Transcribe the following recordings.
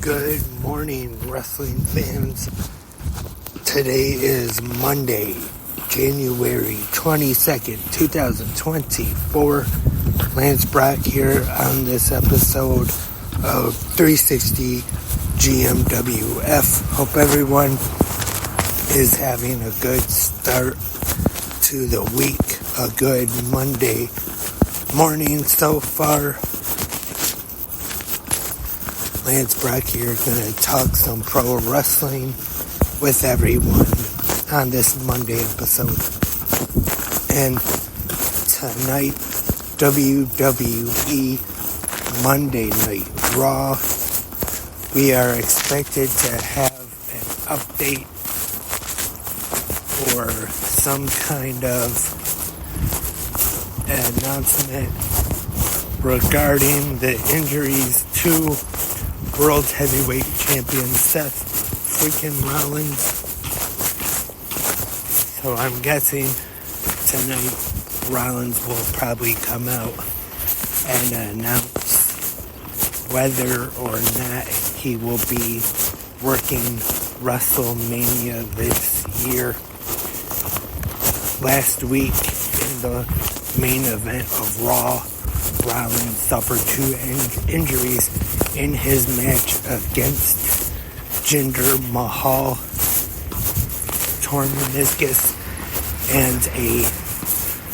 Good morning, wrestling fans. Today is Monday, January 22nd, 2024. Lance Brock here on this episode of 360 GMWF. Hope everyone is having a good start to the week. A good Monday morning so far. Lance Brock here, going to talk some pro wrestling with everyone on this Monday episode. And tonight, WWE Monday Night Raw, we are expected to have an update or some kind of announcement regarding the injuries to World Heavyweight Champion Seth freaking Rollins. So I'm guessing tonight Rollins will probably come out and announce whether or not he will be working WrestleMania this year. Last week in the main event of Raw, Rollins suffered two injuries in his match against Jinder Mahal. Torn meniscus and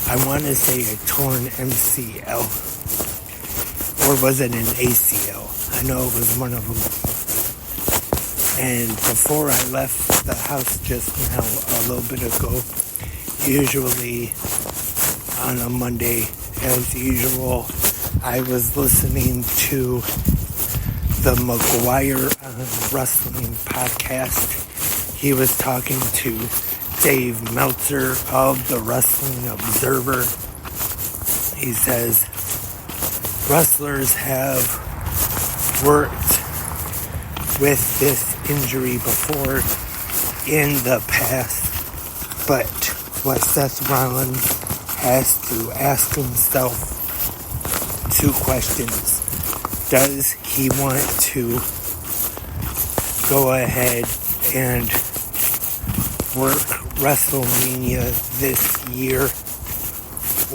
I want to say a torn MCL. Or was it an ACL? I know it was one of them. And before I left the house just now, a little bit ago, usually on a Monday, as usual, I was listening to the McGuire Wrestling podcast. He was talking to Dave Meltzer of the Wrestling Observer. He says, wrestlers have worked with this injury before in the past, but what Seth Rollins has to ask himself two questions. Does he want to go ahead and work WrestleMania this year?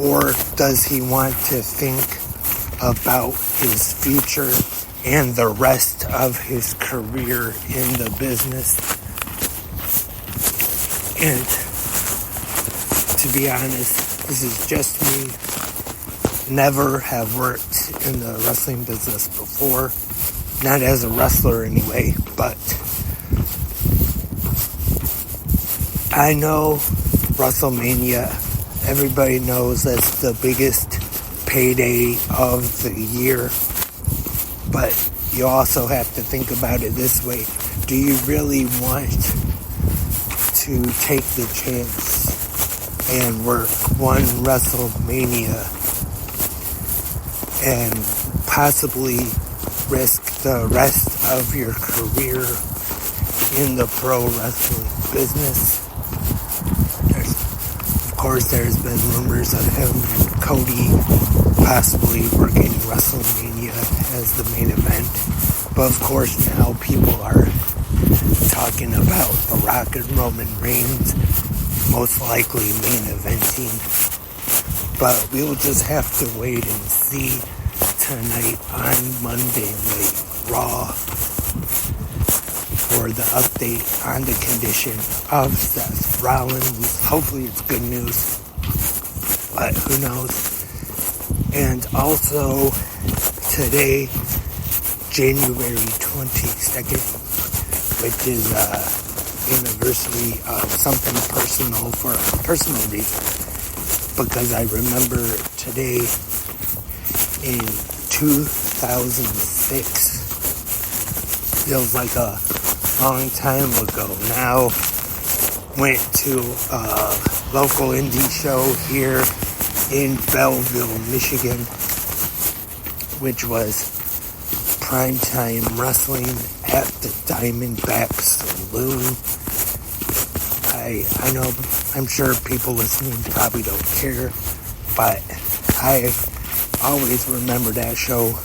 Or does he want to think about his future and the rest of his career in the business? And to be honest, this is just me. Never have worked in the wrestling business before. Not as a wrestler anyway, but I know WrestleMania, everybody knows that's the biggest payday of the year. But you also have to think about it this way. Do you really want to take the chance and work one WrestleMania and possibly risk the rest of your career in the pro wrestling business? Of course, there's been rumors of him and Cody possibly working WrestleMania as the main event. But of course, now people are talking about The Rock and Roman Reigns most likely main eventing. But we'll just have to wait and see tonight on Monday Night Raw for the update on the condition of Seth Rollins. Hopefully it's good news, but who knows. And also today, January 22nd, which is anniversary of something personal for a personal reason. Because I remember today in 2006, feels like a long time ago now, went to a local indie show here in Belleville, Michigan, which was primetime wrestling at the Diamondback Saloon. I know, I'm sure people listening probably don't care, but I always remember that show.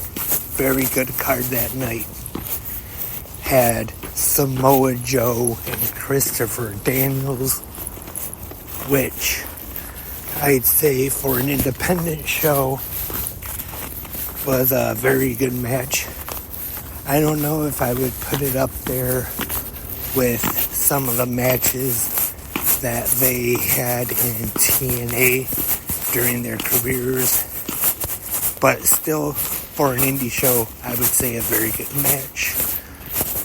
Very good card that night. had Samoa Joe and Christopher Daniels, which I'd say for an independent show was a very good match. I don't know if I would put it up there with some of the matches that they had in TNA during their careers, but still, for an indie show, I would say a very good match.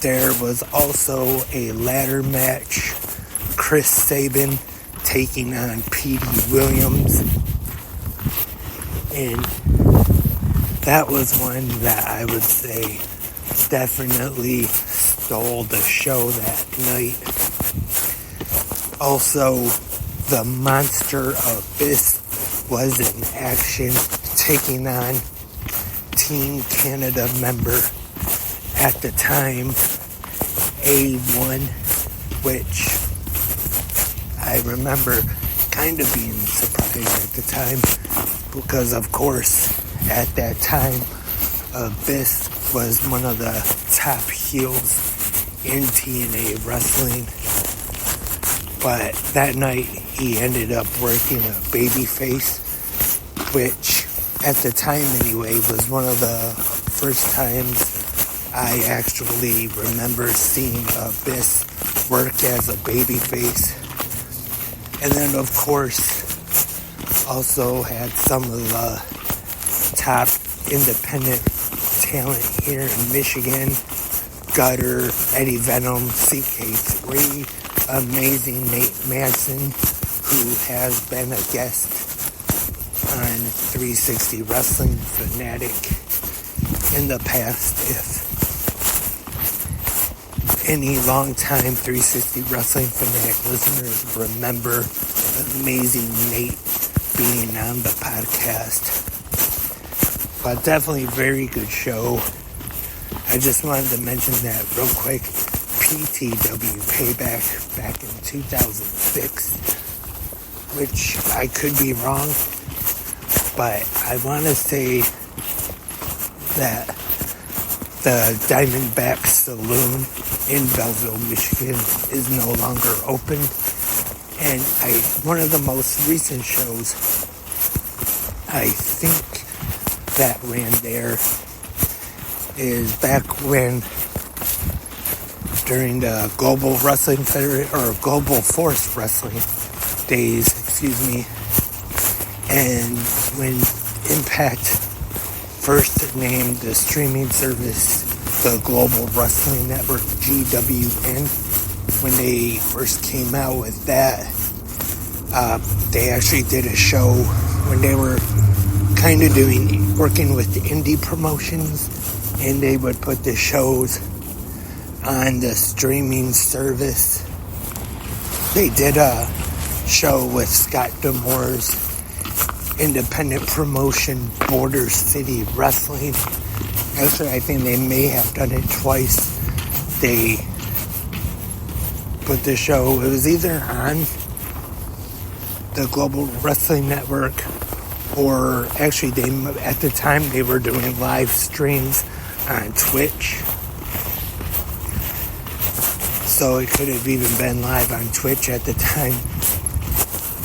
There was also a ladder match, Chris Sabin taking on Petey Williams, and that was one that I would say definitely stole the show that night. Also, the Monster Abyss was in action, taking on Team Canada member at the time, A1, which I remember kind of being surprised at the time, because of course at that time Abyss was one of the top heels in TNA wrestling, but that night he ended up working a babyface, which at the time anyway was one of the first times I actually remember seeing Abyss work as a babyface. And then of course also had some of the top independent talent here in Michigan, Gutter, Eddie Venom, CK3, amazing Nate Manson, who has been a guest on 360 Wrestling Fanatic in the past. If any long-time 360 Wrestling Fanatic listeners remember amazing Nate being on the podcast. But definitely very good show. I just wanted to mention that real quick. PTW Payback back in 2006, which I could be wrong, but I want to say that the Diamondback Saloon in Belleville, Michigan is no longer open, and one of the most recent shows I think that ran there is back when, during the Global Wrestling Federation, or Global Force Wrestling days, and when Impact first named the streaming service the Global Wrestling Network, GWN, when they first came out with that, they actually did a show when they were kind of working with the indie promotions, and they would put the shows on the streaming service. They did a show with Scott D'Amore's independent promotion, Border City Wrestling. Actually, I think they may have done it twice. They put the show, it was either on the Global Wrestling Network, or actually at the time they were doing live streams on Twitch. So it could have even been live on Twitch at the time.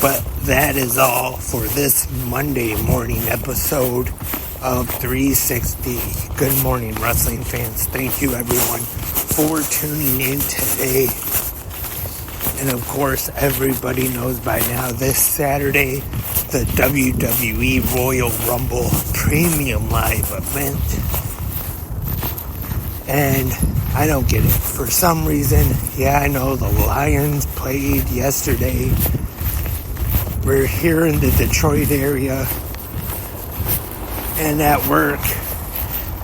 But that is all for this Monday morning episode of 360. Good morning, wrestling fans. Thank you, everyone, for tuning in today. And of course, everybody knows by now, this Saturday, the WWE Royal Rumble Premium Live event. And I don't get it. For some reason, I know the Lions played yesterday. We're here in the Detroit area. And at work,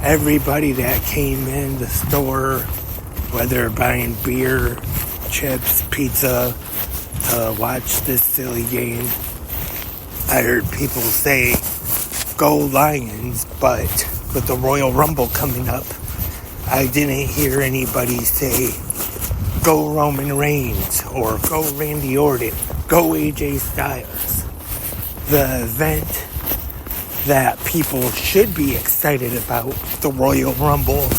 everybody that came in the store, whether buying beer, chips, pizza, to watch this silly game, I heard people say, "Go Lions," but with the Royal Rumble coming up, I didn't hear anybody say, "Go Roman Reigns," or "Go Randy Orton," "Go AJ Styles." The event that people should be excited about, the Royal Rumble,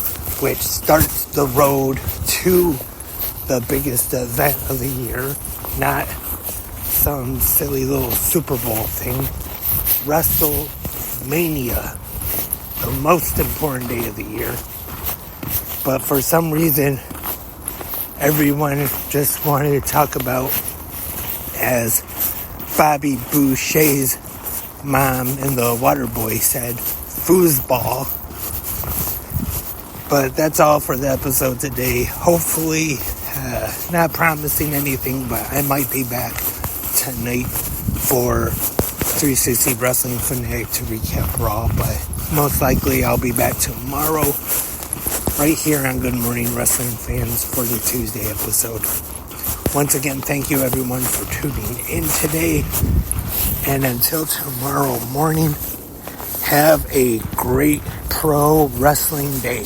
which starts the road to the biggest event of the year, not some silly little Super Bowl thing. WrestleMania, the most important day of the year. But for some reason, everyone just wanted to talk about, as Bobby Boucher's mom and the Waterboy said, foosball. But that's all for the episode today. Hopefully, not promising anything, but I might be back tonight for 360 Wrestling Fanatic to recap Raw, but most likely I'll be back tomorrow right here on Good Morning Wrestling Fans for the Tuesday episode. Once again, thank you everyone for tuning in today, and until tomorrow morning, have a great pro wrestling day.